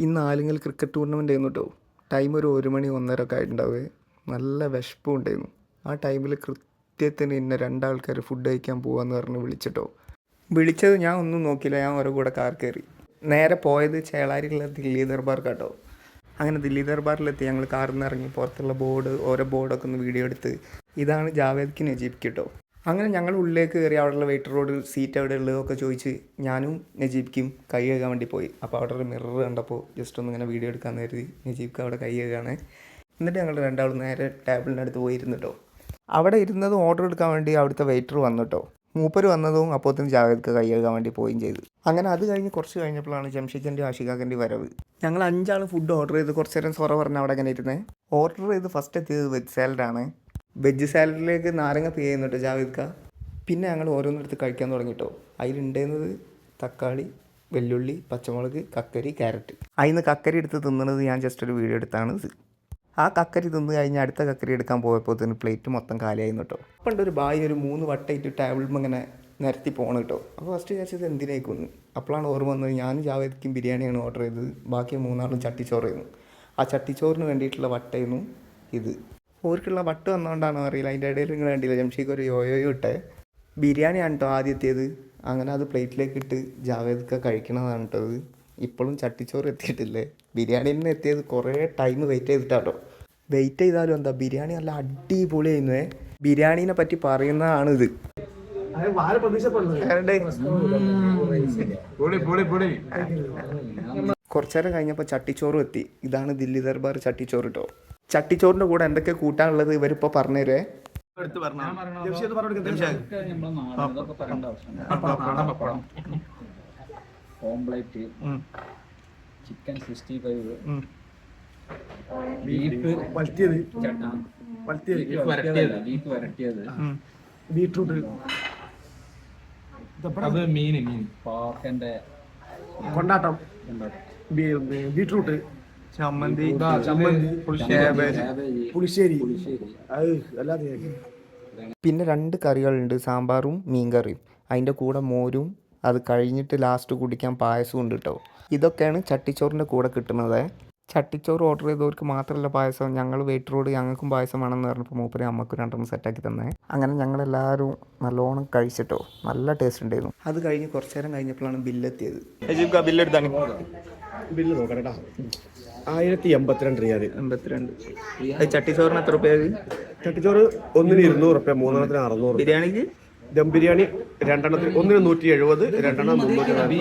ഇന്ന് Alingal cricket tournament ആയിരുന്നു കേട്ടോ. ടൈം ഒരു 1 മണി 1:30 ഒക്കെ ആയിട്ടുണ്ടാവേ. നല്ല വിശപ്പും ഉണ്ടായിരുന്നു. ആ ടൈമിൽ കൃത്യത്തിന് ഇന്നെ 2 ആൾക്കാർ ഫുഡ് കഴിക്കാൻ പോകാമെന്ന് പറഞ്ഞ് വിളിച്ചിട്ടോ. വിളിച്ചത് ഞാൻ ഒന്നും നോക്കിയില്ല, ഞാൻ ഓരോ കൂടെ കാർ കയറി നേരെ പോയത് ചേളാരിയുള്ള ദില്ലി ദർബാർക്കാട്ടോ. അങ്ങനെ ദില്ലി ദർബാറിലെത്തി ഞങ്ങൾ കാറിൽ നിന്ന് ഇറങ്ങി പുറത്തുള്ള ഓരോ ബോർഡൊക്കെ ഒന്ന് വീഡിയോ എടുത്ത് ഇതാണ് ജാവേദ്ക്ക് നജീബ് കേട്ടോ. അങ്ങനെ ഞങ്ങൾ ഉള്ളിലേക്ക് കയറി അവിടെയുള്ള വെയിറ്ററോട് സീറ്റ് എവിടെ ഉള്ളതൊക്കെ ചോദിച്ച് ഞാനും നജീബ്ക്കും കൈ കഴുകാൻ വേണ്ടി പോയി. അപ്പോൾ അവിടെ ഒരു മിറർ കണ്ടപ്പോൾ ജസ്റ്റ് ഒന്ന് ഇങ്ങനെ വീഡിയോ എടുക്കാൻ കരുതി നജീബ്ക്ക് അവിടെ കൈ കഴുകാണ്. എന്നിട്ട് ഞങ്ങൾ രണ്ടാളും നേരെ ടേബിളിനടുത്ത് പോയി ഇരുന്നിട്ടോ. അവിടെ ഇരുന്നതും ഓർഡർ എടുക്കാൻ വേണ്ടി അവിടുത്തെ വെയിറ്റർ വന്നിട്ടോ. മൂപ്പര് വന്നതും അപ്പോഴത്തേനും ജാവേദ്ക്ക് കൈ കഴുകാൻ വേണ്ടി പോവുകയും ചെയ്തു. അങ്ങനെ അത് കഴിഞ്ഞ് കുറച്ച് കഴിഞ്ഞപ്പോഴാണ് ജംഷിദിൻ്റെ ആഷിഖാക്കൻ്റെ വരവ്. ഞങ്ങൾ 5 ആൾ ഫുഡ് ഓർഡർ ചെയ്ത് കുറച്ച് നേരം സൊറ പറഞ്ഞ് അവിടെ ഇങ്ങനെ ഇരുന്നേ. ഓർഡർ ചെയ്ത് ഫസ്റ്റ് എത്തിയത് വെജ് സാലഡാണ്. വെജ് സാലഡിലേക്ക് നാരങ്ങ പേ ചെയ്യുന്നുണ്ട് ജാവേദ്ക്ക. പിന്നെ ഞങ്ങൾ ഓരോന്നെടുത്ത് കഴിക്കാൻ തുടങ്ങിട്ടോ. അതിലുണ്ടായിരുന്നത് തക്കാളി, വെല്ലുള്ളി, പച്ചമുളക്, കക്കരി, ക്യാരറ്റ്. അതിന് കക്കരി എടുത്ത് തിന്നുന്നത് ഞാൻ ജസ്റ്റ് ഒരു വീഡിയോ എടുത്താണ് ഇത്. ആ കക്കരി തിന്ന് കഴിഞ്ഞ് അടുത്ത കക്കരി എടുക്കാൻ പോയപ്പോൾ തന്നെ പ്ലേറ്റ് മൊത്തം കാലിയായിരുന്നു കേട്ടോ. പണ്ട് ഒരു ബായി ഒരു 3 വട്ടമായിട്ട് ടേബിളിൽ ഇങ്ങനെ നിരത്തി പോകണം കേട്ടോ. അപ്പോൾ ഫസ്റ്റ് വിചാരിച്ചത് എന്തിനായിക്കൊന്ന്. അപ്പോഴാണ് ഓർമ്മ വന്നത് ഞാനും ജാവേദ്ക്കും ബിരിയാണിയാണ് ഓർഡർ ചെയ്തത്. ബാക്കി 3 ആളും ചട്ടിച്ചോറായിരുന്നു. ആ ചട്ടിച്ചോറിന് വേണ്ടിയിട്ടുള്ള വട്ടമായിരുന്നു ഇത്. ഓർക്കുള്ള വട്ട് വന്നുകൊണ്ടാണോ അറിയില്ല. അതിൻ്റെ ഇടയിൽ നിങ്ങൾ കണ്ടില്ല ജംഷിക്ക് ഒരു യോയോ ഇട്ടേ. ബിരിയാണിയാണ് കേട്ടോ ആദ്യത്തേത്. അങ്ങനെ അത് പ്ലേറ്റിലേക്ക് ഇട്ട് ജാവേദ്ക്ക കഴിക്കണതാണ് കേട്ടത്. ഇപ്പോഴും ചട്ടിച്ചോറ് എത്തിയിട്ടില്ലേ. ബിരിയാണി തന്നെ എത്തിയത് കുറേ ടൈം വെയിറ്റ് ചെയ്തിട്ടാട്ടോ. വെയിറ്റ് ചെയ്താലും എന്താ ബിരിയാണി നല്ല അടിപൊളിയായിരുന്നേ. ബിരിയാണീനെ പറ്റി പറയുന്നതാണിത്. കുറച്ചേരം കഴിഞ്ഞപ്പോൾ ചട്ടിച്ചോറും എത്തി. ഇതാണ് ദില്ലി ദർബാർ ചട്ടിച്ചോറ് കേട്ടോ. ചട്ടിച്ചോറിൻ്റെ കൂടെ എന്തൊക്കെ കൂട്ടാനുള്ളത് ഇവരിപ്പോൾ പറഞ്ഞുതരേ. ഓംപ്ലേറ്റ്, ചിക്കൻ 65, ബീഫ് വരട്ടിയത്, ബീട്രൂട്ട്, പാർക്കൻ്റെ കൊണ്ടാട്ടം, ബീട്രൂട്ട്, ചമ്മന്തി, പുളിശ്ശേരി. പിന്നെ 2 കറികളുണ്ട്, സാമ്പാറും മീൻ കറിയും. അതിൻ്റെ കൂടെ മോരും, അത് കഴിഞ്ഞിട്ട് ലാസ്റ്റ് കുടിക്കാൻ പായസം ഉണ്ട് കേട്ടോ. ഇതൊക്കെയാണ് ചട്ടിച്ചോറിൻ്റെ കൂടെ കിട്ടുന്നത്. ചട്ടിച്ചോറ് ഓർഡർ ചെയ്തവർക്ക് മാത്രമല്ല പായസം. ഞങ്ങൾ വെയിറ്ററോട് ഞങ്ങൾക്കും പായസം വേണമെന്ന് പറഞ്ഞപ്പോൾ മൂപ്പര് അമ്മക്ക് 2 സെറ്റാക്കി തന്നെ. അങ്ങനെ ഞങ്ങളെല്ലാവരും നല്ലോണം കഴിച്ചിട്ടോ. നല്ല ടേസ്റ്റ് ഉണ്ടായിരുന്നു. അത് കഴിഞ്ഞ് കുറച്ച് നേരം കഴിഞ്ഞപ്പോഴാണ് ബില്ലെത്തിയത്. ബില്ലെടുത്താണ്. ബില്ല് നോക്കണേട്ടാ. 1082 റിയാൽ. 82. ചട്ടിച്ചോറിന് എത്ര രൂപ? ചട്ടിച്ചോറ് 1-ന് 200 റുപ്യ, 3-ന് 600. ബിരിയാണിക്ക് ദം ബിരിയാണി 2 1-ന് 170, 2 340.